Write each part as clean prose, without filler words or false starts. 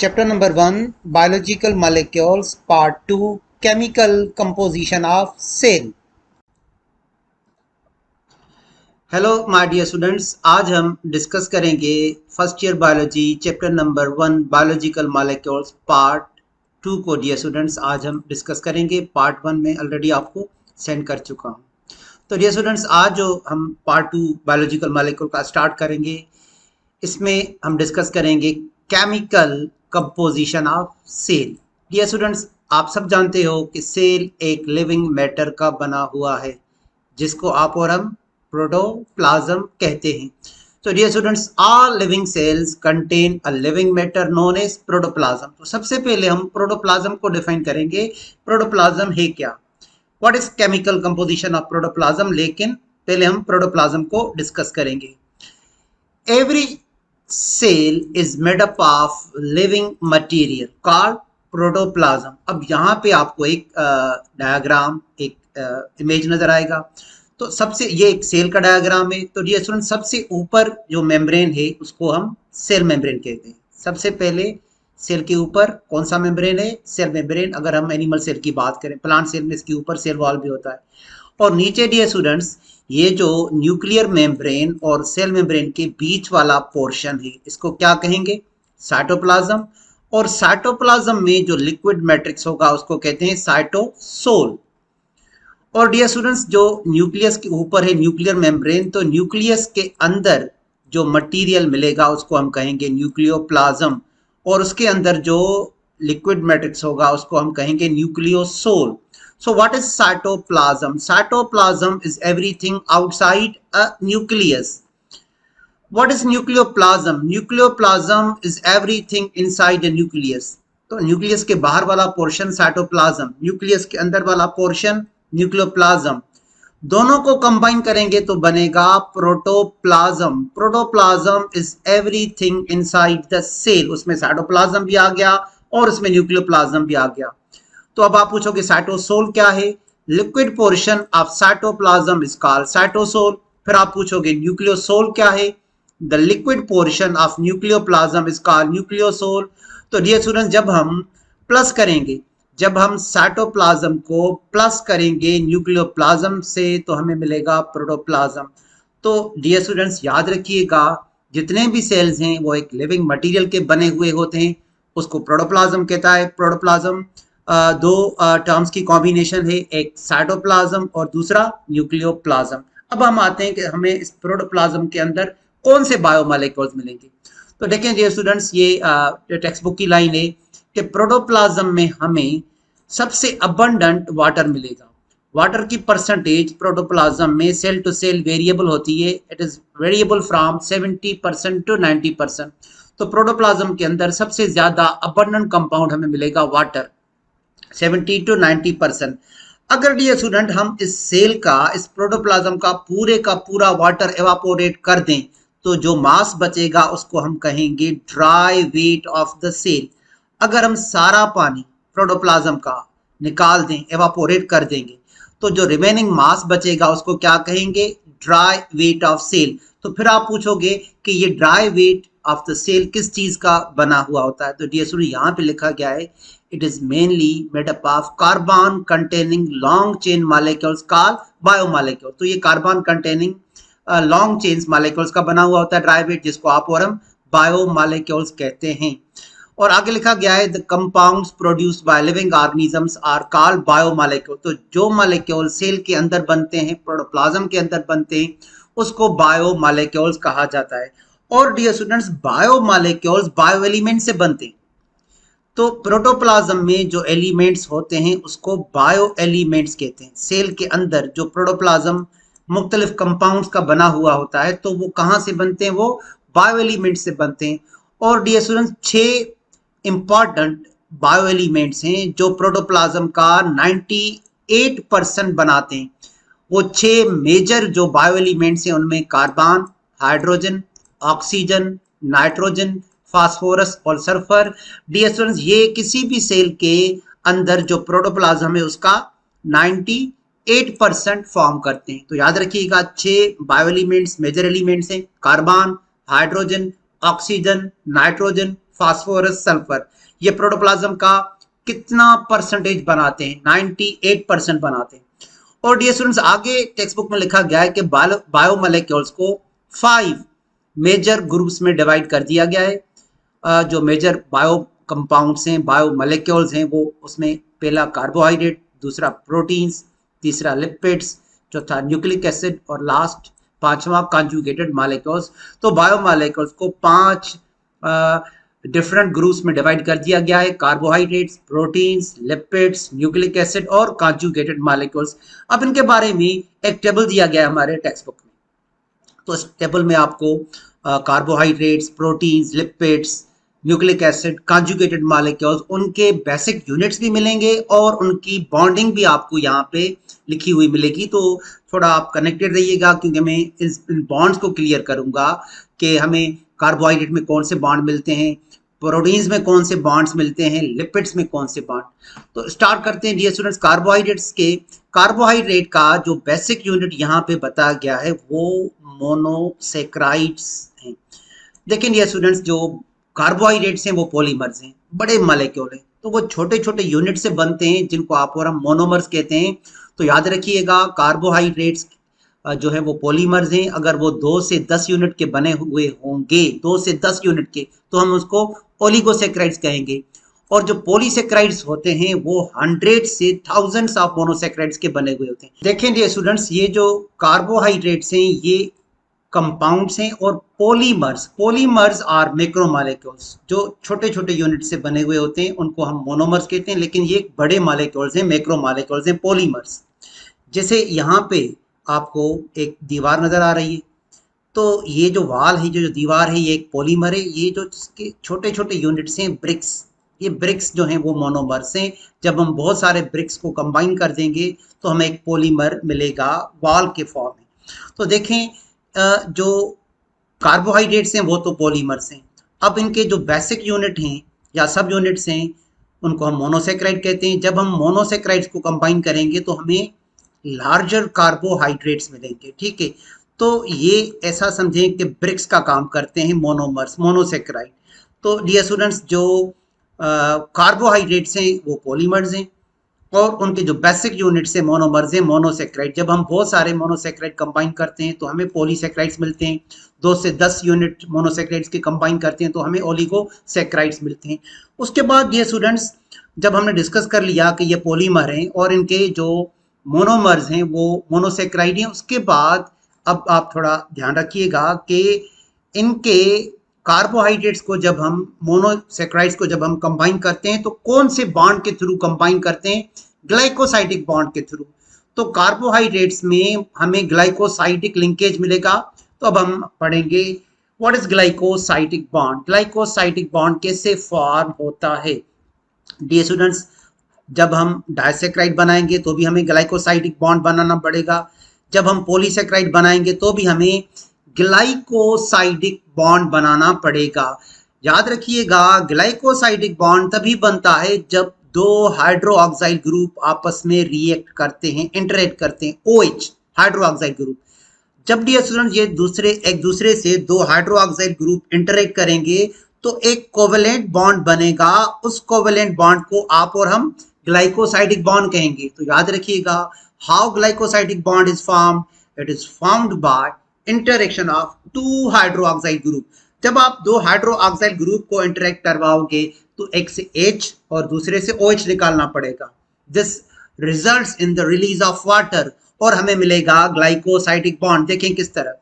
Chapter number 1 Biological Molecules Part 2 Chemical Composition of Cell. Hello my dear students, आज हम discuss करेंगे first year biology chapter number 1 biological molecules part 2 को। Dear students, आज हम discuss करेंगे। Part 1 में already आपको सेंड कर चुका हूँ। तो डियर स्टूडेंट्स, आज जो हम पार्ट 2 बायोलॉजिकल मॉलिक्यूल का स्टार्ट करेंगे, इसमें हम डिस्कस करेंगे chemical composition of cell. Dear students, आप सब जानते हो कि सेल एक लिविंग मैटर का बना हुआ है, जिसको आप और हम प्रोटोप्लाज्म कहते हैं। तो dear students, all living cells contain a living matter known as protoplasm. तो सबसे पहले हम प्रोटोप्लाज्म को डिफाइन करेंगे। प्रोटोप्लाज्म है क्या, what is chemical composition of protoplasm, लेकिन पहले हम प्रोटोप्लाज्म को डिस्कस करेंगे। Every cell is made up of living material called protoplasm. अब यहाँ पे आपको एक डायग्राम, एक इमेज नजर आएगा। तो सबसे, ये एक सेल का डायग्राम है। तो डियर स्टूडेंट, सबसे ऊपर जो मेम्ब्रेन है उसको हम सेल मेम्ब्रेन कहते हैं। सबसे पहले सेल के ऊपर कौन सा मेम्ब्रेन है? Cell membrane. अगर हम एनिमल सेल की बात करें, प्लांट सेल में इसके ऊपर सेल वॉल भी होता है। और नीचे डियर स्टूडेंट्स, ये जो न्यूक्लियर मेम्ब्रेन और सेल मेम्ब्रेन के बीच वाला पोर्शन है, इसको क्या कहेंगे? साइटोप्लाज्म। और साइटोप्लाज्म में जो लिक्विड मैट्रिक्स होगा उसको कहते हैं साइटोसोल। और डियर स्टूडेंट्स, जो न्यूक्लियस के ऊपर है न्यूक्लियर मेम्ब्रेन, तो न्यूक्लियस के अंदर जो मटेरियल मिलेगा उसको हम कहेंगे न्यूक्लियोप्लाज्म। और उसके अंदर जो लिक्विड मैट्रिक्स होगा उसको हम कहेंगे न्यूक्लियोसोल। So what is cytoplasm? Cytoplasm is everything outside a nucleus. What is nucleoplasm? Nucleoplasm is everything inside a nucleus. तो न्यूक्लियस के बाहर वाला पोर्शन साइटोप्लाज्म, न्यूक्लियस के अंदर वाला पोर्शन न्यूक्लियोप्लाज्म। दोनों को कंबाइन करेंगे तो बनेगा protoplasm. Protoplasm is everything inside the cell. उसमें साइटोप्लाज्म भी आ गया और उसमें न्यूक्लियोप्लाज्म भी आ गया। तो अब आप पूछोगे साइटोसोल क्या है? Liquid portion of cytoplasm is called cytosol. फिर आप पूछोगे न्यूक्लियोसोल क्या है? The liquid portion of nucleoplasm is called nucleosol. तो डियर स्टूडेंट्स, जब हम प्लस करेंगे, जब हम साइटोप्लाज्म को प्लस करेंगे न्यूक्लियोप्लाज्म से, तो हमें मिलेगा प्रोटोप्लाज्म। तो डियर स्टूडेंट्स, याद रखिएगा, जितने भी सेल्स हैं वो एक लिविंग मटेरियल के बने हुए होते हैं, उसको प्रोटोप्लाज्म कहता है। प्रोटोप्लाज्म दो टर्म्स की कॉम्बिनेशन है, एक साइटोप्लाज्म और दूसरा न्यूक्लियोप्लाज्म। अब हम आते हैं कि हमें इस प्रोटोप्लाज्म के अंदर कौन से बायोमॉलिक्यूल्स मिलेंगे। तो देखें डियर स्टूडेंट्स, ये टेक्स्ट बुक की लाइन है कि प्रोटोप्लाज्म में हमें सबसे अबंडेंट वाटर मिलेगा। वाटर की परसेंटेज प्रोटोप्लाज्म में सेल टू सेल वेरिएबल होती है। It is variable from 70% to 90%। तो प्रोटोप्लाज्म के अंदर सबसे ज्यादा अबंडेंट कंपाउंड हमें मिलेगा वाटर, 70 टू 90%। अगर डियर स्टूडेंट हम इस सेल का, इस प्रोटोप्लाज्म का पूरा वाटर एवापोरेट कर दें, तो जो मास बचेगा उसको हम कहेंगे dry weight of the cell. अगर हम सारा पानी प्रोटोप्लाज्म का निकाल दें, एवापोरेट कर देंगे, तो जो रिमेनिंग मास बचेगा उसको क्या कहेंगे? Dry weight of cell. तो फिर आप पूछोगे कि ये dry weight of the cell किस चीज का बना हुआ होता है? तो डियर स्टूडेंट, यहाँ पे लिखा गया है it is mainly made up of carbon containing long chain molecules called biomolecule। तो ये carbon containing long chains molecules का बना हुआ होता है ड्राई वेट, जिसको आप और हम बायोमॉलिक्यूल्स कहते हैं। और आगे लिखा गया है the compounds produced by living organisms are called biomolecule. तो जो मॉलिक्यूल सेल के अंदर बनते हैं, प्रोटोप्लाज्म के अंदर बनते हैं, उसको बायोमॉलिक्यूल्स कहा जाता है। और dear students, biomolecules bio element से बनते हैं। तो प्रोटोप्लाज्म में जो एलिमेंट्स होते हैं उसको बायो एलिमेंट्स कहते हैं। सेल के अंदर जो प्रोटोप्लाज्म मुख्तलिफ कंपाउंड्स का बना हुआ होता है, तो वो कहाँ से बनते हैं? वो बायो एलिमेंट्स से बनते हैं। और dear students, 6 important bio elements हैं जो प्रोटोप्लाज्म का 98% बनाते हैं। वो 6 मेजर जो बायो एलिमेंट्स हैं, उनमें carbon, hydrogen, oxygen, nitrogen, phosphorus और सल्फर। डियर स्टूडेंट्स, ये किसी भी सेल के अंदर जो प्रोटोप्लाज्म है उसका 98% फॉर्म करते हैं। तो याद रखिएगा, 6 बायो एलिमेंट्स, मेजर एलिमेंट्स हैं, carbon, hydrogen, oxygen, nitrogen, phosphorus, sulphur, ये प्रोटोप्लाज्म का कितना परसेंटेज बनाते हैं? 98% बनाते हैं। और डियर स्टूडेंट्स, आगे टेक्स्ट बुक में लिखा गया है कि बायोमोलेक्यूल्स को 5 मेजर ग्रुप्स में डिवाइड कर दिया गया है। जो मेजर बायो कंपाउंड्स हैं, बायोमोलेक्यूल्स हैं, वो उसमें पहला कार्बोहाइड्रेट, दूसरा प्रोटीन्स, तीसरा लिपिड्स, चौथा न्यूक्लिक एसिड और लास्ट पांचवा कॉन्जुगेटेड मॉलिक्यूल्स। तो बायोमोलेक्यूल्स को 5 डिफरेंट ग्रुप्स में डिवाइड कर दिया गया है: carbohydrates, proteins, lipids, nucleic acid और कॉन्जुगेटेड मॉलिक्यूल्स। अब इनके बारे में एक टेबल दिया गया है हमारे टेक्स्ट बुक में। तो इस टेबल में आपको carbohydrates, proteins, lipids, nucleic acid, conjugated molecules, उनके बेसिक यूनिट्स भी मिलेंगे और उनकी बॉन्डिंग भी आपको यहाँ पे लिखी हुई मिलेगी। तो थोड़ा आप कनेक्टेड रहिएगा, क्योंकि मैं इन बॉन्ड्स को क्लियर करूंगा कि हमें कार्बोहाइड्रेट में कौन से बॉन्ड मिलते हैं, प्रोटीन्स में कौन से बॉन्ड्स मिलते हैं, लिपिड्स में कौन से बॉन्ड। तो स्टार्ट करते हैं डियर स्टूडेंट्स। कार्बोहाइड्रेट का जो बेसिक यूनिट यहाँ पे बताया गया है वो मोनोसेक्राइड्स हैं। देखिए डियर स्टूडेंट्स, जो कार्बोहाइड्रेट्स हैं वो पॉलीमर्स हैं, बड़े मॉलिक्यूल हैं, तो वो छोटे छोटे यूनिट से बनते हैं जिनको आप और हम मोनोमर्स कहते हैं। तो याद रखिएगा, कार्बोहाइड्रेट्स जो है वो पॉलीमर्स हैं। अगर वो 2 से 10 यूनिट के बने हुए होंगे, 2 से 10 यूनिट के, तो हम उसको ओलिगोसेक्राइड्स कहेंगे। और जो पॉलीसेक्राइड्स होते हैं वो 100 से थाउजेंड्स ऑफ मोनोसेक्राइड्स के बने हुए होते हैं। देखें डियर स्टूडेंट्स, ये जो कार्बोहाइड्रेट्स हैं ये कंपाउंड्स हैं, और पॉलीमर्स आर मैक्रोमोलेक्यूल्स, जो छोटे छोटे यूनिट से बने हुए होते हैं उनको हम मोनोमर्स कहते हैं। लेकिन ये बड़े मॉलिक्यूल्स हैं, मैक्रोमोलेक्यूल्स हैं, पॉलीमर्स। जैसे यहाँ पे आपको एक दीवार नजर आ रही है, तो ये जो वाल है, जो दीवार है, ये एक पॉलीमर है। ये जो इसके छोटे छोटे यूनिट्स हैं, ब्रिक्स, ये ब्रिक्स जो हैं वो मोनोमर्स हैं। जब हम बहुत सारे ब्रिक्स को कंबाइन कर देंगे तो हमें एक पॉलीमर मिलेगा वाल के फॉर्म में। तो देखें, जो कार्बोहाइड्रेट्स हैं वो तो पॉलीमर्स हैं। अब इनके जो बेसिक यूनिट हैं या सब यूनिट्स हैं उनको हम मोनोसेक्राइड कहते हैं। जब हम मोनोसेक्राइड्स को कंबाइन करेंगे तो हमें लार्जर कार्बोहाइड्रेट्स मिलेंगे, ठीक है। तो ये ऐसा समझें कि ब्रिक्स का काम करते हैं मोनोमर्स, मोनोसेक्राइड। तो डियर स्टूडेंट्स, जो कार्बोहाइड्रेट्स हैं वो पॉलीमर्स हैं और उनके जो बेसिक यूनिट्स हैं मोनोमर्स हैं, मोनोसेक्राइड। जब हम बहुत सारे मोनोसेक्राइड कंबाइन करते हैं तो हमें पॉलीसेक्राइड्स मिलते हैं। 2 से 10 यूनिट मोनोसेक्राइड्स के कंबाइन करते हैं तो हमें ओलिगोसेक्राइड्स मिलते हैं। उसके बाद ये स्टूडेंट्स, जब हमने डिस्कस कर लिया कि ये पॉलीमर हैं और इनके जो मोनोमर्स हैं वो मोनोसेक्राइड हैं, उसके बाद अब आप थोड़ा ध्यान रखिएगा कि इनके कार्बोहाइड्रेट्स को जब हम मोनोसेक्राइड्स को जब हम कंबाइन करते हैं तो कौन से बॉन्ड के थ्रू कंबाइन करते हैं? ग्लाइकोसाइडिक बॉन्ड के थ्रू। तो कार्बोहाइड्रेट्स में हमें ग्लाइकोसाइडिक लिंकेज मिलेगा। तो अब हम पढ़ेंगे what is glycosidic bond. Glycosidic bond कैसे फॉर्म होता है? डियर स्टूडेंट्स, जब हम डाइसेक्राइड बनाएंगे तो भी हमें ग्लाइकोसाइडिक बॉन्ड बनाना पड़ेगा। जब हम पॉलीसेक्राइड बनाएंगे तो भी हमें ग्लाइकोसाइडिक बॉन्ड बनाना पड़ेगा। याद रखिएगा, ग्लाइकोसाइडिक बॉन्ड तभी बनता है जब 2 हाइड्रोक्साइल ग्रुप आपस में रिएक्ट करते हैं, इंटरेक्ट करते हैं। OH हाइड्रोक्साइल ग्रुप, जब डियर स्टूडेंट ये एक दूसरे से 2 हाइड्रोक्साइल ग्रुप इंटरेक्ट करेंगे तो एक कोवेलेंट बॉन्ड बनेगा। उस कोवेलेंट बॉन्ड को आप और हम ग्लाइकोसाइडिक बॉन्ड कहेंगे। तो याद रखिएगा, how glycosidic bond is formed? It is formed by interaction of 2 hydroxyl group. जब आप 2 हाइड्रोक्साइल ग्रुप को इंटरेक्ट करवाओगे तो एक से H और दूसरे से OH निकालना पड़ेगा। This results in the release of water और हमें मिलेगा ग्लाइकोसाइडिक बॉन्ड। देखें किस तरह,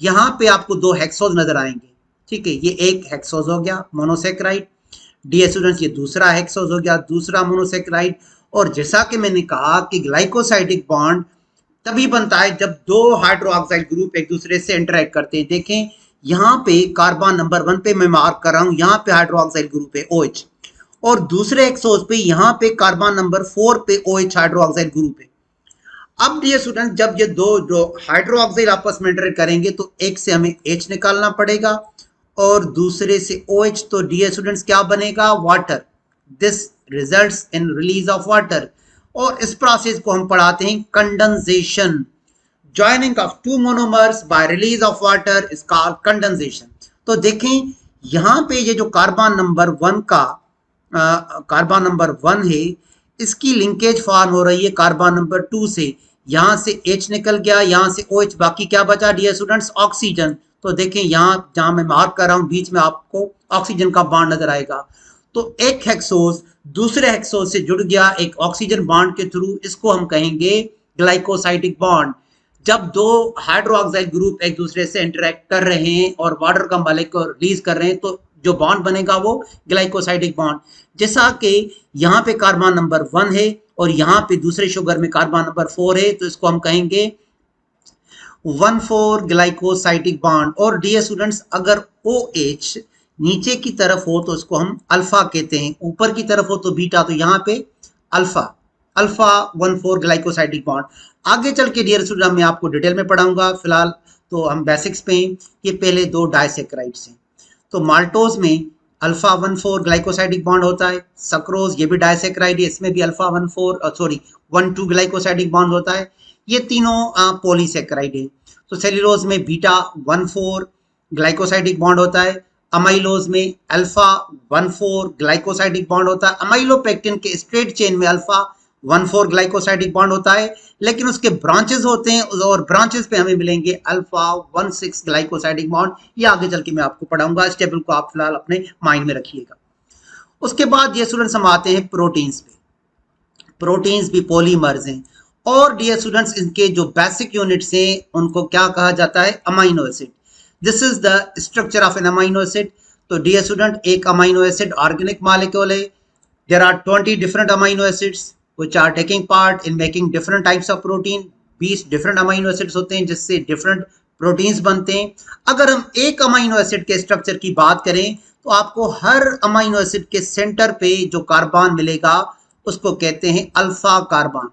यहाँ पे आपको 2 हेक्सोज नजर आएंगे, ठीक है। ये एक हेक्सोज हो गया मोनोसेक्राइड। डियर स्टूडेंट्स, ये दूसरा हेक्सोज हो गया, दूसरा मोनोसेक्राइड। और जैसा कि मैंने कहा कि ग्लाइकोसाइडिक बॉन्ड तभी बनता है जब 2 हाइड्रोक्साइल ग्रुप एक दूसरे से इंटरेक्ट करते हैं। देखें, यहाँ पे कार्बन नंबर 1 पे मैं मार्क कर रहा हूँ, यहाँ पे हाइड्रोक्साइल ग्रुप है OH, और दूसरे एक्सोज पे यहाँ पे कार्बन नंबर 4 पे OH हाइड्रोक्साइल ग्रुप है। अब डियर स्टूडेंट, जब ये दो हाइड्रोक्साइल आपस में इंटरेक्ट करेंगे तो एक से हमें H निकालना पड़ेगा और दूसरे से OH। तो डियर स्टूडेंट्स क्या बनेगा? Water. This results in release of water. और इस प्रोसेस को हम पढ़ाते हैं condensation. Joining of 2 monomers by release of water is called condensation. तो देखें, यहाँ पे ये जो कार्बन नंबर 1 का कार्बन नंबर 1 है, इसकी लिंकेज फॉर्म हो रही है कार्बन नंबर 2 से। यहाँ से H निकल गया, यहाँ से OH, बाकी क्या बचा डियर स्टूडेंट्स? ऑक्सीजन। तो देखें यहाँ जहाँ मैं मार्क कर रहा हूँ बीच में आपको ऑक्सीजन का बॉन्ड नजर आएगा। तो एक हेक्सोस दूसरे हेक्सोस से जुड़ गया एक ऑक्सीजन बॉन्ड के थ्रू, इसको हम कहेंगे ग्लाइकोसाइडिक बॉन्ड। जब दो हाइड्रोक्साइल ग्रुप एक दूसरे से इंटरेक्ट कर रहे हैं और वाटर का मॉलिक्यूल रिलीज कर रहे हैं, तो जो बॉन्ड बनेगा वो ग्लाइकोसाइडिक बॉन्ड। जैसा कि यहाँ पे कार्बन नंबर 1 है और यहाँ पे दूसरे शुगर में कार्बन नंबर 4 है, तो इसको हम कहेंगे 1,4 ग्लाइकोसाइडिक बॉन्ड। और डियर स्टूडेंट्स, अगर OH नीचे की तरफ हो तो इसको हम अल्फा कहते हैं, ऊपर की तरफ हो तो बीटा। तो यहाँ पे अल्फा अल्फा 1,4 ग्लाइकोसाइडिक बॉन्ड। आगे चल के डियर स्टूडेंट मैं आपको डिटेल में पढ़ाऊंगा, फिलहाल तो हम बेसिक्स पे हैं। ये पहले दो डाइसेक्राइड्स हैं। तो माल्टोज में अल्फा 1,4 ग्लाइकोसाइडिक बॉन्ड होता है। सक्रोज ये भी डाइसेक्राइड है, इसमें भी अल्फा 1,2 ग्लाइकोसाइडिक बॉन्ड होता है। ये तीनों पॉलीसेक्राइड है। तो सेल्यूलोज में बीटा 1,4 ग्लाइकोसाइडिक बॉन्ड होता है। अमाइलोज में अल्फा 1,4 ग्लाइकोसाइडिक बॉन्ड होता है। अमाइलोपेक्टिन के स्ट्रेट चेन में अल्फा 1,4 ग्लाइकोसाइडिक बॉन्ड होता है, लेकिन उसके ब्रांचेस होते हैं और ब्रांचेस पे हमें मिलेंगे अल्फा 1,6 ग्लाइकोसाइडिक बॉन्ड। ये आगे चल के मैं आपको पढ़ाऊंगा, इस टेबल को आप फिलहाल अपने माइंड में रखिएगा। उसके बाद ये स्टूडेंट्स हम आते हैं प्रोटीन्स पे। प्रोटीन्स भी पॉलीमर्स हैं और डियर स्टूडेंट्स इनके जो बेसिक यूनिट्स हैं उनको क्या कहा जाता है? Amino acid. This is the structure of an amino acid. तो डियर स्टूडेंट एक अमाइनो एसिड ऑर्गेनिक मॉलिक्यूल है। There are 20 different amino acids which are taking part in making different types of protein। 20 different amino acids होते हैं जिससे different proteins बनते हैं। अगर हम एक अमाइनो एसिड के स्ट्रक्चर की बात करें तो आपको हर अमाइनो एसिड के सेंटर पे जो कार्बन मिलेगा उसको कहते हैं अल्फा कार्बन।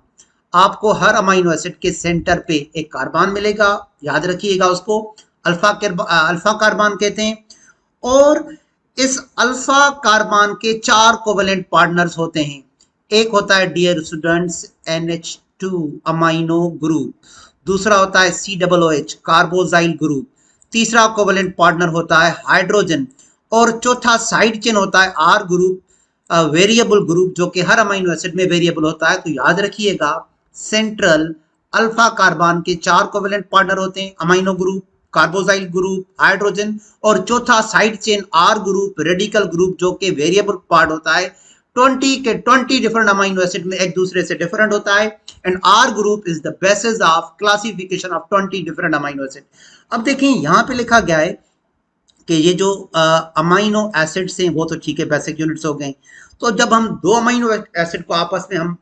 आपको हर अमाइनो एसिड के सेंटर पे एक कार्बन मिलेगा, याद रखिएगा, उसको अल्फा कार्बन कहते हैं। और इस अल्फा कार्बन के 4 कोवेलेंट पार्टनर्स होते हैं। एक होता है dear students NH2 amino group, दूसरा होता है COOH कार्बोजाइल ग्रुप, तीसरा कोवेलेंट पार्टनर होता है हाइड्रोजन, और चौथा साइड चेन होता है R ग्रुप वेरिएबल ग्रुप, जो कि हर अमाइनो एसिड में वेरिएबल होता है। तो याद रखिएगा सेंट्रल अल्फा कार्बन के 4 कोवेलेंट पार्टनर होते हैं, amino group, carboxyl group, hydrogen, और चौथा side chain R group radical group, जो कि वेरिएबल पार्ट होता है। 20 डिफरेंट अमाइनो एसिड में एक दूसरे से डिफरेंट होता है and R group is the basis of classification of 20 different amino acid. अब देखें यहाँ पे लिखा गया है कि ये जो अमाइनो एसिड्स हैं वो तो ठीक है, बेसिक यूनिट्स हो गए। तो जब हम दो अमाइनो एसिड को आपस में हम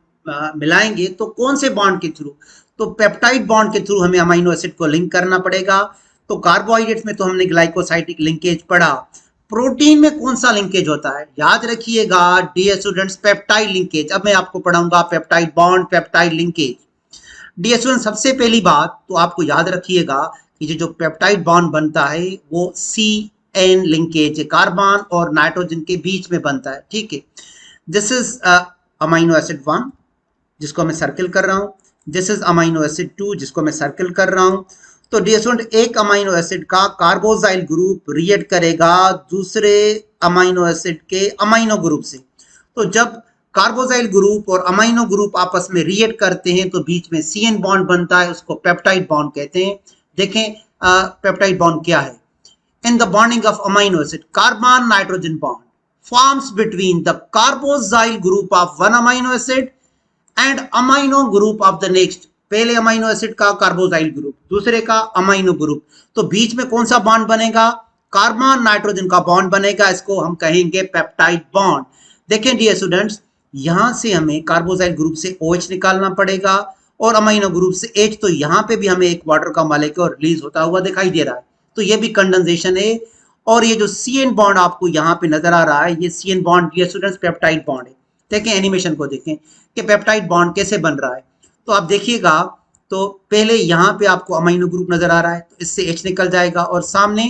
मिलाएंगे तो कौन से बॉन्ड के थ्रू? तो पेप्टाइड बॉन्ड के थ्रू हमें अमाइनो एसिड को लिंक करना पड़ेगा। तो कार्बोहाइड्रेट्स में तो हमने ग्लाइकोसाइडिक लिंकेज पढ़ा। प्रोटीन में कौन सा लिंकेज होता है? याद रखिएगा डियर स्टूडेंट्स पेप्टाइड लिंकेज। अब मैं आपको पढ़ाऊंगा peptide bond, peptide linkage. Dear student सबसे पहली बात तो आपको याद रखिएगा कि जो पेप्टाइड बॉन्ड बनता है वो CN लिंकेज है, कार्बन और नाइट्रोजन के बीच में बनता है, ठीक है। दिस इज अमाइनो एसिड 1 जिसको मैं सर्किल कर रहा हूँ, दिस इज अमाइनो एसिड 2 जिसको मैं सर्किल कर रहा हूँ। तो डियर स्टूडेंट एक अमाइनो एसिड का कार्बोजाइल ग्रुप रिएक्ट करेगा दूसरे अमाइनो एसिड के अमाइनो ग्रुप से। तो जब कार्बोजाइल ग्रुप और अमाइनो ग्रुप आपस में रिएक्ट करते हैं तो बीच में CN बॉन्ड बनता है, उसको पेप्टाइड बॉन्ड कहते हैं। देखें पेप्टाइड बॉन्ड क्या है? In the bonding of amino acid carbon nitrogen bond forms between the carboxyl group of one amino acid and amino group of the next. पहले अमाइनो एसिड का कार्बोजाइल ग्रुप, दूसरे का amino group, तो बीच में कौन सा बॉन्ड बनेगा? Carbon nitrogen का बॉन्ड बनेगा, इसको हम कहेंगे पेप्टाइड बॉन्ड। देखें डियर स्टूडेंट्स यहां से हमें कार्बोजाइल ग्रुप से OH निकालना पड़ेगा और अमाइनो ग्रुप से H, तो यहां पे भी हमें एक वाटर का मॉलिक्यूल रिलीज होता हुआ दिखाई दे रहा है, तो ये भी कंडेंसेशन है। और ये जो CN बॉन्ड आपको यहाँ पे नजर आ रहा है, ये CN bond dear students peptide bond है। देखें एनिमेशन को देखें कि पेप्टाइड बॉन्ड कैसे बन रहा है। तो आप देखिएगा तो पहले यहाँ पे आपको अमाइनो ग्रुप नजर आ रहा है, तो इससे H निकल जाएगा और सामने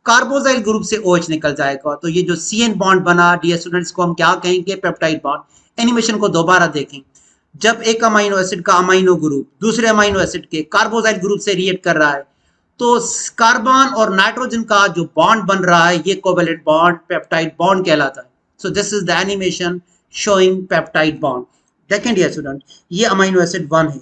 कार्बोजाइल ग्रुप से OH निकल जाएगा। तो ये जो CN बॉन्ड बना डियर स्टूडेंट्स को हम क्या कहेंगे? Peptide bond. एनिमेशन को दोबारा देखें, जब एक अमाइनो एसिड का अमाइनो ग्रुप दूसरे अमाइनो एसिड के कार्बोजाइल ग्रुप से रिएक्ट कर रहा है तो कार्बन और नाइट्रोजन का जो बॉन्ड बन रहा है ये कोवेलेंट बॉन्ड पेप्टाइड बॉन्ड कहलाता है। So this is the animation showing peptide bond. देखें डियर स्टूडेंट, ये अमीनो एसिड 1 है,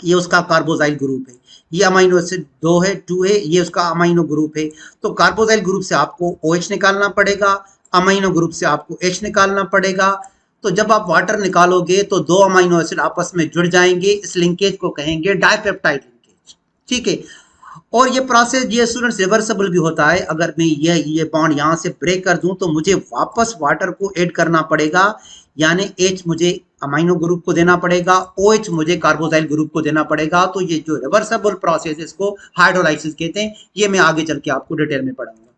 ये उसका कार्बोजाइल ग्रुप है। ये अमीनो एसिड 2 है, 2 है, ये उसका अमीनो ग्रुप है। तो कार्बोजाइल ग्रुप से आपको OH निकालना पड़ेगा, अमीनो ग्रुप से आपको H निकालना पड़ेगा। तो जब आप वाटर निकालोगे तो दो अमीनो एसिड आपस में जुड़ जाएंगे, इस लिंकेज को कहेंगे डाइपेप्टाइड लिंकेज। ठीक है, और ये प्रोसेस ये स्टूडेंट्स रिवर्सिबल भी होता है। अगर मैं ये बॉन्ड यहाँ से ब्रेक कर दूं तो मुझे वापस वाटर को ऐड करना पड़ेगा, यानी H मुझे अमीनो ग्रुप को देना पड़ेगा, OH मुझे कार्बोजाइल ग्रुप को देना पड़ेगा। तो ये जो रिवर्सिबल प्रोसेस है इसको हाइड्रोलाइसिस कहते हैं। ये मैं आगे चल के आपको डिटेल में पढ़ाऊंगा।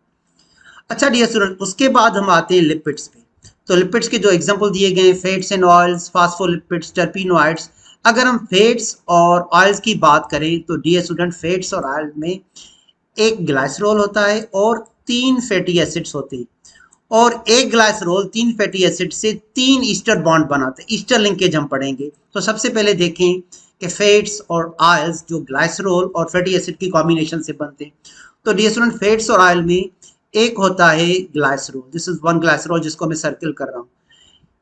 अच्छा डियर स्टूडेंट, उसके बाद हम आते हैं लिपिड्स पे। तो लिपिड्स के जो एग्जांपल दिए गए हैं, fats and oils, phospholipids, terpenoids. अगर हम फैट्स और ऑयल्स की बात करें तो डियर स्टूडेंट, फैट्स और ऑयल में एक ग्लाइसरॉल होता है और 3 फैटी एसिड्स होते हैं, और एक ग्लाइसरॉल 3 फैटी एसिड से 3 ईस्टर बॉन्ड बनाते हैं। ईस्टर लिंकेज हम पढ़ेंगे। तो सबसे पहले देखें कि फैट्स और ऑयल्स जो ग्लाइसरॉल और फैटी एसिड की कॉम्बिनेशन से बनते हैं। तो डियर स्टूडेंट, फैट्स और ऑयल में एक होता है ग्लाइसरॉल, दिस इज 1 ग्लाइसरॉल जिसको मैं सर्किल कर रहा हूँ।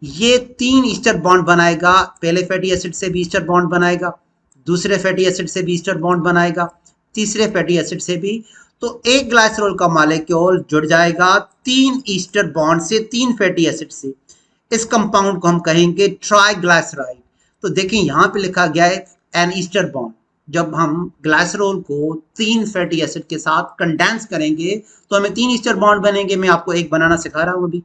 ये 3 ईस्टर बॉन्ड बनाएगा। पहले फैटी एसिड से भी ईस्टर बॉन्ड बनाएगा, दूसरे फैटी एसिड से भी ईस्टर बॉन्ड बनाएगा, तीसरे फैटी एसिड से भी। तो एक ग्लाइसरॉल का मॉलिक्यूल जुड़ जाएगा 3 ईस्टर बॉन्ड से 3 फैटी एसिड से। इस कंपाउंड को हम कहेंगे ट्राइग्लाइसराइड। तो देखिए यहाँ पे लिखा गया है एन ईस्टर बॉन्ड। जब हम ग्लाइसरॉल को 3 फैटी एसिड के साथ कंडेंस करेंगे तो हमें 3 ईस्टर बॉन्ड बनेंगे। मैं आपको एक बनाना सिखा रहा हूँ अभी।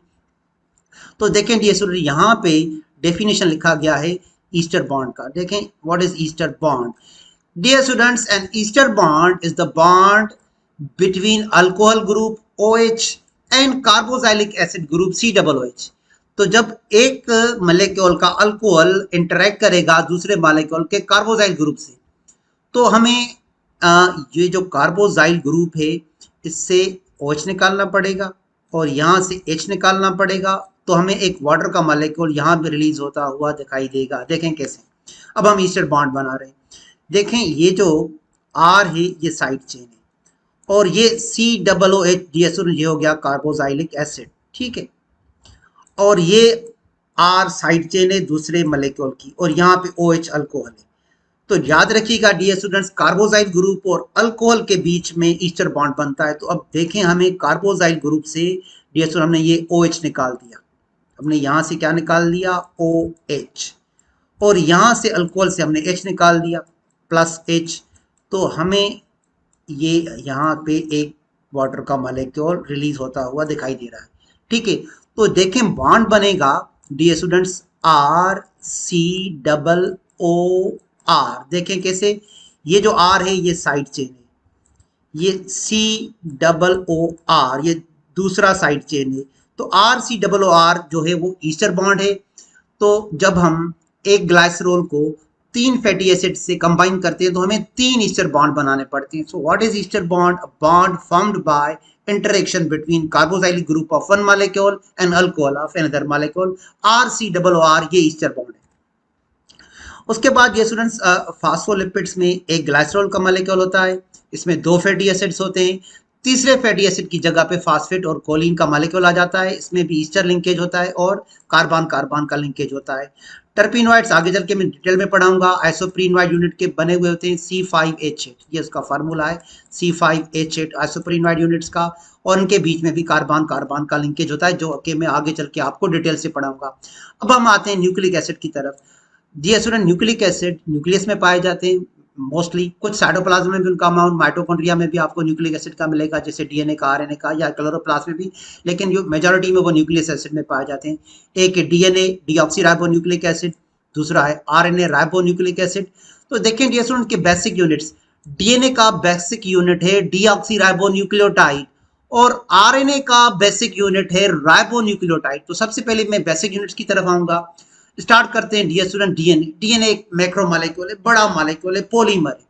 तो देखें डियर स्टूडेंट, यहाँ पे डेफिनेशन लिखा गया है ईस्टर बॉन्ड का। देखें what is ester bond. Dear students, an ester bond is the bond between alcohol group OH and carboxylic acid group COOH। तो जब एक मॉलिक्यूल का अल्कोहल इंटरेक्ट करेगा दूसरे मॉलिक्यूल के कार्बोक्सिल ग्रुप से, तो हमें ये जो कार्बोक्सिल ग्रुप है इससे OH निकालना पड़ेगा और यहाँ से H निकालना पड़ेगा। तो हमें एक वाटर का मॉलिक्यूल यहाँ पे रिलीज होता हुआ दिखाई देगा। देखें कैसे। अब हम ईस्टर बॉन्ड बना रहे हैं। देखें ये जो R है ये साइड चेन है और ये COOH ये हो गया कार्बोक्सिलिक एसिड। ठीक है, और ये R साइड चेन है दूसरे मॉलिक्यूल की, और यहाँ पे OH अल्कोहल है। तो याद रखिएगा डियर स्टूडेंट्स, कार्बोक्सिल ग्रुप और अल्कोहल के बीच में ईस्टर बॉन्ड बनता है। तो अब देखें हमें कार्बोक्सिल ग्रुप से डियर स्टूडेंट हमने ये OH निकाल दिया। हमने यहाँ से क्या निकाल दिया, OH, और यहाँ से अल्कोहल से हमने H निकाल दिया प्लस H। तो हमें ये यहाँ पे एक वाटर का मॉलिक्यूल रिलीज होता हुआ दिखाई दे रहा है। ठीक है, तो देखें बॉन्ड बनेगा डियर स्टूडेंट्स RCOOR। देखें कैसे। ये जो R है ये साइड चेन है, ये COOR ये दूसरा साइड चेन है। तो RCOOR जो है वो ईस्टर बॉन्ड है। तो जब हम एक ग्लाइसरॉल को 3 फैटी एसिड से कंबाइन करते हैं तो हमें 3 ईस्टर बॉन्ड बनाने पड़ते हैं। So what is ester bond? A bond formed by interaction between carboxylic group of one molecule and alcohol of another molecule, RCOOR ये ईस्टर बॉन्ड है। उसके बाद ये स्टूडेंट्स फास्फोलिपिड्स में एक ग्लाइसरॉल का मॉलिक्यूल होता है, इसमें 2 फैटी एसिड्स होते हैं। तीसरे फैटी एसिड की जगह पे फास्फेट और कोलिन का मॉलिक्यूल आ जाता है, इसमें भी ईस्टर लिंकेज होता है और कार्बन कार्बन का लिंकेज होता है। टर्पिनोइड्स आगे चल के मैं डिटेल में पढ़ाऊंगा। आइसोप्रीनोइड यूनिट के बने हुए होते हैं C5H8, ये उसका फार्मूला है C5H8 आइसोप्रीनोइड यूनिट्स का, और उनके बीच में भी कार्बन कार्बन का लिंकेज होता है जो कि मैं आगे चल के आपको डिटेल से पढ़ाऊंगा। अब हम आते हैं न्यूक्लिक एसिड की तरफ। Dear student, nucleic acid nucleus में पाए जाते हैं मोस्टली, कुछ साइटोप्लाज्म में भी उनका अमाउंट, माइटोकॉन्ड्रिया में भी आपको न्यूक्लिक एसिड का मिलेगा, जैसे DNA का, RNA का, या क्लोरोप्लास्ट में भी, लेकिन जो मेजॉरिटी में वो न्यूक्लियस एसिड में पाए जाते हैं। एक DNA डीऑक्सीराइबोन्यूक्लिक एसिड, दूसरा है RNA राइबोन्यूक्लिक एसिड। तो देखें डियर स्टूडेंट के बेसिक यूनिट्स, DNA का बेसिक यूनिट है डीऑक्सीराइबोन्यूक्लियोटाइड और RNA का बेसिक यूनिट है राइबोन्यूक्लियोटाइड। तो सबसे पहले मैं बेसिक यूनिट्स की तरफ आऊंगा। स्टार्ट करते हैं डियर स्टूडेंट DNA। DNA एक मैक्रोमॉलिक्यूल है, बड़ा मॉलिक्यूल है, पॉलीमर है,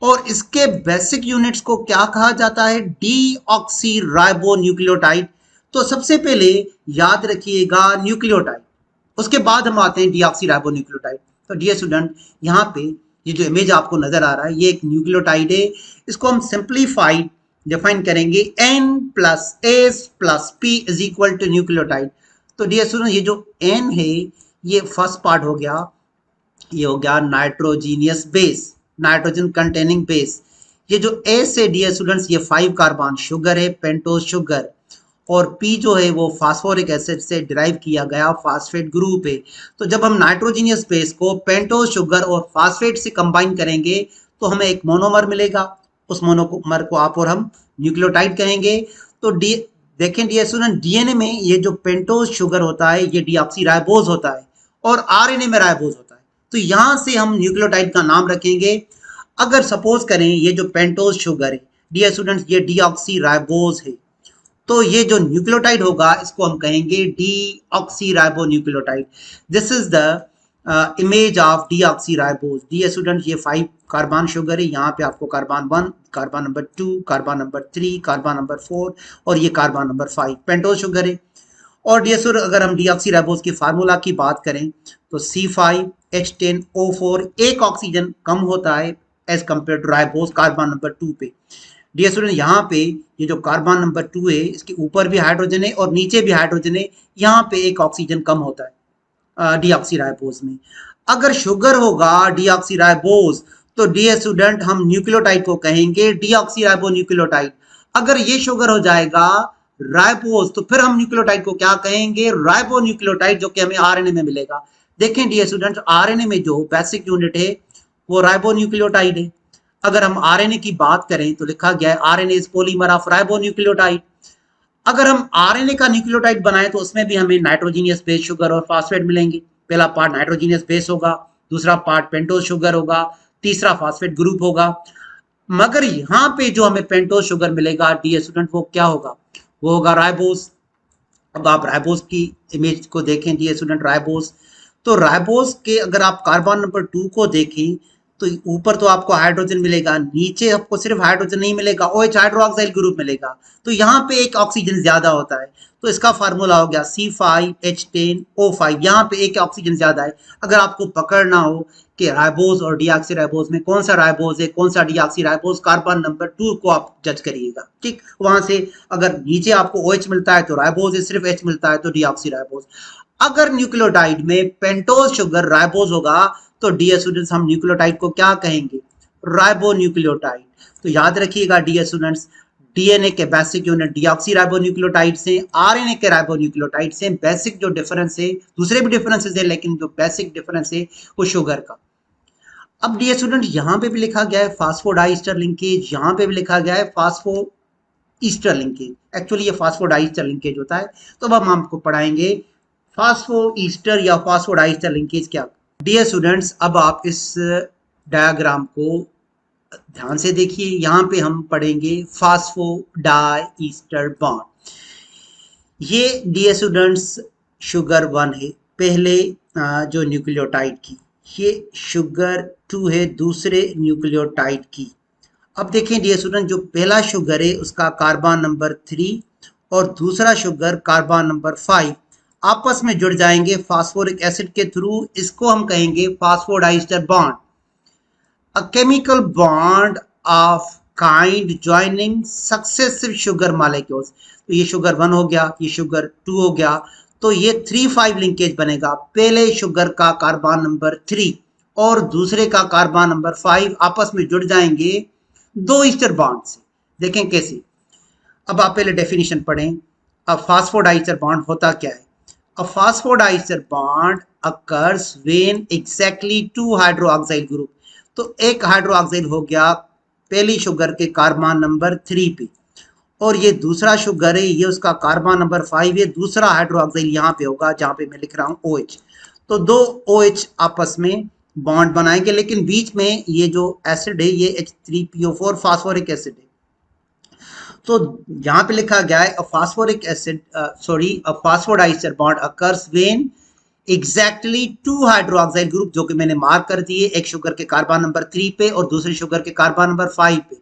और इसके बेसिक यूनिट्स को क्या कहा जाता है? डीऑक्सीराइबोन्यूक्लियोटाइड। तो सबसे पहले याद रखिएगा न्यूक्लियोटाइड, उसके बाद हम आते हैं डीऑक्सीराइबोन्यूक्लियोटाइड। तो डियर स्टूडेंट यहाँ पे ये जो इमेज आपको नजर आ रहा है ये एक न्यूक्लियोटाइड है। इसको हम सिंप्लीफाइड डिफाइन करेंगे N plus S plus P is equal to nucleotide. तो डियर स्टूडेंट ये जो N है ये फर्स्ट पार्ट हो गया, ये हो गया nitrogenous base, nitrogen containing base. ये जो एस है डियर स्टूडेंट्स ये 5 कार्बन शुगर है, पेंटोज शुगर, और पी जो है वो फास्फोरिक एसिड से डिराइव किया गया फास्फेट ग्रुप है। तो जब हम नाइट्रोजीनियस बेस को पेंटोज शुगर और फास्फेट से कंबाइन करेंगे तो हमें एक मोनोमर मिलेगा, उस मोनोमर को आप और हम न्यूक्लियोटाइड कहेंगे। तो देखें डियर स्टूडेंट डीएनए में ये जो पेंटोज शुगर होता है ये डीऑक्सीराइबोज होता है और आरएनए में राइबोज होता है। तो यहां से हम न्यूक्लियोटाइड का नाम रखेंगे। अगर सपोज करें ये जो पेंटोज शुगर है डियर स्टूडेंट्स ये डीऑक्सीराइबोज है, तो ये जो न्यूक्लियोटाइड होगा इसको हम कहेंगे deoxyribonucleotide. This is the image of deoxyribose. Dear student ये 5 कार्बन शुगर है, यहाँ पे आपको carbon 1, carbon number 2, carbon number 3, carbon number 4 और ये कार्बन नंबर 5 पेंटोज शुगर है। और डियर स्टूडेंट अगर हम डीऑक्सीराइबोज की फार्मूला की बात करें तो C5H10O4 एक ऑक्सीजन कम होता है as compared to ribose carbon number 2 पे। डियर स्टूडेंट यहाँ पे ये जो कार्बन नंबर 2 है इसके ऊपर भी हाइड्रोजन है और नीचे भी हाइड्रोजन है, यहाँ पे एक ऑक्सीजन कम होता है डीऑक्सीराइबोज में। अगर शुगर होगा डीऑक्सीराइबोज तो डियर स्टूडेंट हम न्यूक्लियोटाइड को कहेंगे डीऑक्सीराइबो न्यूक्लियोटाइड। अगर ये शुगर हो जाएगा राइबोज तो फिर हम न्यूक्लियोटाइड को क्या कहेंगे, राइबो न्यूक्लियोटाइड, जो कि हमें आरएनए में मिलेगा। देखें डियर स्टूडेंट आरएनए में जो बेसिक यूनिट है वो राइबो न्यूक्लियोटाइड है। अगर हम आरएनए की बात करें तो लिखा गया है RNA is polymer of ribonucleotide. अगर हम आरएनए का न्यूक्लियोटाइड बनाएं तो उसमें भी हमें नाइट्रोजीनियस बेस शुगर और फास्फेट मिलेंगे। पहला पार्ट नाइट्रोजीनियस बेस होगा, दूसरा पार्ट पेंटोज शुगर होगा, तीसरा फास्फेट ग्रुप होगा। मगर यहाँ पे जो हमें पेंटोज शुगर मिलेगा डियर स्टूडेंट वो क्या होगा, वो होगा राइबोज। अब आप राइबोज की इमेज को देखें डियर स्टूडेंट, राइबोज, तो राइबोज के अगर आप कार्बन नंबर 2 को देखें तो ऊपर तो आपको हाइड्रोजन मिलेगा, नीचे आपको सिर्फ हाइड्रोजन नहीं मिलेगा, OH हाइड्रोक्साइल ग्रुप मिलेगा। तो यहाँ पे एक ऑक्सीजन ज्यादा होता है, तो इसका फार्मूला हो गया C5H10O5, यहाँ पे एक ऑक्सीजन ज्यादा है। अगर आपको पकड़ना हो कि राइबोज और डीऑक्सीराइबोज में कौन सा राइबोज है कौन सा डीऑक्सीराइबोज, कार्बन नंबर 2 को आप जज करिएगा, ठीक। वहां से अगर नीचे आपको OH मिलता है तो राइबोज है, सिर्फ H मिलता है तो डीऑक्सीराइबोज। अगर न्यूक्लियोटाइड में पेंटोज शुगर राइबोज होगा तो डियर स्टूडेंट्स हम न्यूक्लियोटाइड को क्या कहेंगे, राइबो न्यूक्लियोटाइड। तो याद रखिएगा डियर स्टूडेंट्स डीएनए के बेसिक यूनिट डीऑक्सीराइबो न्यूक्लियोटाइड से, आरएनए के राइबो न्यूक्लियोटाइड से। बेसिक जो डिफरेंस है, दूसरे भी डिफरेंसेस है लेकिन जो बेसिक डिफरेंस है वो शुगर का। अब डियर स्टूडेंट यहाँ पे भी लिखा गया है फास्फोडाइस्टर लिंकेज, यहाँ पे भी लिखा गया है फास्फो ईस्टर लिंकेज। एक्चुअली ये फास्फोडाइस्टर लिंकेज होता है। तो अब हम आपको पढ़ाएंगे फास्फो ईस्टर या फास्फोडाइस्टर लिंकेज क्या। डियर स्टूडेंट्स अब आप इस डायग्राम को ध्यान से देखिए, यहाँ पे हम पढ़ेंगे फास्फोडाइस्टर बॉन्ड। ये डियर स्टूडेंट्स शुगर 1 है पहले जो न्यूक्लियोटाइड की, ये शुगर 2 है दूसरे न्यूक्लियोटाइड की। अब देखें डियर स्टूडेंट जो पहला शुगर है उसका कार्बन नंबर 3 और दूसरा शुगर कार्बन नंबर 5 आपस में जुड़ जाएंगे फास्फोरिक एसिड के थ्रू, इसको हम कहेंगे phosphodiester bond. A chemical bond of kind joining successive sugar molecules. तो ये शुगर 1 हो गया, ये शुगर 2 हो गया, तो ये 3-5 लिंकेज बनेगा। पहले शुगर का कार्बन नंबर 3 और दूसरे का कार्बन नंबर 5 आपस में जुड़ जाएंगे 2 ईस्टर बॉन्ड से। देखें कैसे। अब आप पहले डेफिनेशन पढ़ें। अब फास्फोडाइस्टर बॉन्ड होता क्या है। A phosphodiester bond occurs when exactly 2 hydroxyl group, तो एक हाइड्रोक्साइल हो गया पहली शुगर के कार्बन नंबर 3 पे, और ये दूसरा शुगर है ये उसका कार्बन नंबर 5 है, दूसरा हाइड्रोक्साइल यहाँ पे होगा जहाँ पे मैं लिख रहा हूँ OH। तो 2 OH आपस में बॉन्ड बनाएंगे, लेकिन बीच में ये जो एसिड है ये H3PO4 फास्फोरिक एसिड है। तो यहाँ पे लिखा गया है phosphoric acid phosphodiester bond occurs when exactly 2 hydroxyl group, जो कि मैंने मार्क कर दिए, एक शुगर के कार्बन नंबर 3 पे और दूसरे शुगर के कार्बन नंबर 5 पे।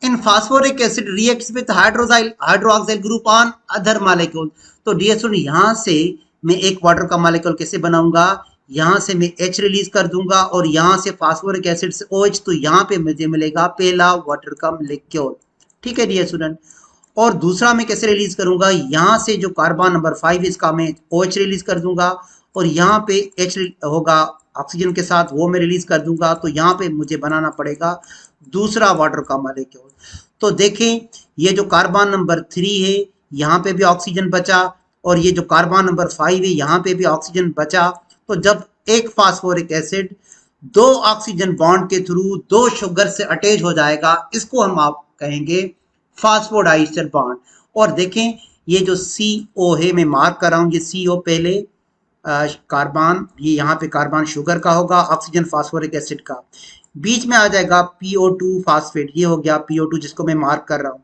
In phosphoric acid reacts with hydroxyl group on other molecule. तो डियर स्टूडेंट यहाँ से मैं एक वाटर का मॉलिक्यूल कैसे बनाऊंगा, यहाँ से मैं H रिलीज कर दूंगा और यहाँ से फास्फोरिक एसिड से OH, तो यहाँ पे मुझे मिलेगा पहला वाटर का मॉलिक्यूल। ठीक है डियर स्टूडेंट। और दूसरा मैं कैसे रिलीज करूंगा, यहाँ से जो कार्बन नंबर 5 इसका मैं OH रिलीज कर दूंगा और यहाँ पे H होगा ऑक्सीजन के साथ, वो मैं रिलीज कर दूंगा। तो यहाँ पे मुझे बनाना पड़ेगा दूसरा वाटर का मॉलिक्यूल। तो देखें ये जो कार्बन नंबर 3 है यहाँ पे भी ऑक्सीजन बचा और ये जो कार्बन नंबर 5 है यहाँ पे भी ऑक्सीजन बचा। तो जब एक फास्फोरिक एसिड दो ऑक्सीजन बॉन्ड के थ्रू दो शुगर से अटैच हो जाएगा, इसको हम आप कहेंगे फास्फोडाइस्टर बॉन्ड। और देखें ये जो CO है मैं मार्क कर रहा हूँ, ये CO पहले कार्बन, ये यहाँ पे कार्बन शुगर का होगा, ऑक्सीजन फास्फोरिक एसिड का, बीच में आ जाएगा PO2 फास्फेट, ये हो गया PO2 जिसको मैं मार्क कर रहा हूँ,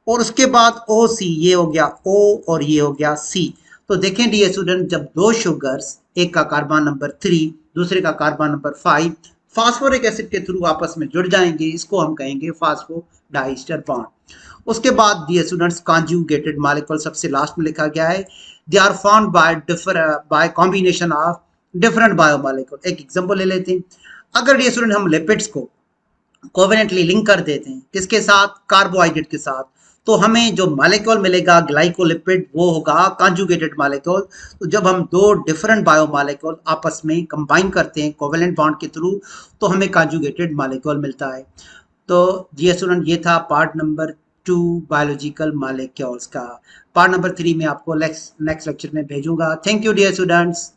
और उसके बाद OC, ये हो गया O और ये हो गया C। तो देखें डियर स्टूडेंट, जब दो शुगर्स, एक का कार्बन नंबर 3 दूसरे का कार्बन नंबर 5 फास्फोरिक एसिड के थ्रू आपस में जुड़ जाएंगे, इसको हम कहेंगे फास्फोडाइस्टर बॉन्ड। उसके बाद डियर स्टूडेंट्स कॉन्जुगेटेड मॉलिक्यूल सबसे लास्ट में लिखा गया है, they are found by combination of different biomolecule. एक एग्जांपल ले लेते हैं। अगर डियर स्टूडेंट हम लिपिड्स को कोवेलेंटली लिंक कर देते हैं किसके साथ, कार्बोहाइड्रेट के साथ, तो हमें जो मॉलिक्यूल मिलेगा ग्लाइकोलिपिड वो होगा कॉन्जुगेटेड मॉलिक्यूल। तो जब हम दो डिफरेंट बायोमॉलिक्यूल आपस में कंबाइन करते हैं कोवेलेंट बॉन्ड के थ्रू, तो हमें कॉन्जुगेटेड मॉलिक्यूल मिलता है। तो जी स्टूडेंट, ये था पार्ट नंबर 2 बायोलॉजिकल मॉलिक्यूल्स का। पार्ट नंबर 3 में आपको नेक्स्ट लेक्चर में भेजूंगा। Thank you dear students.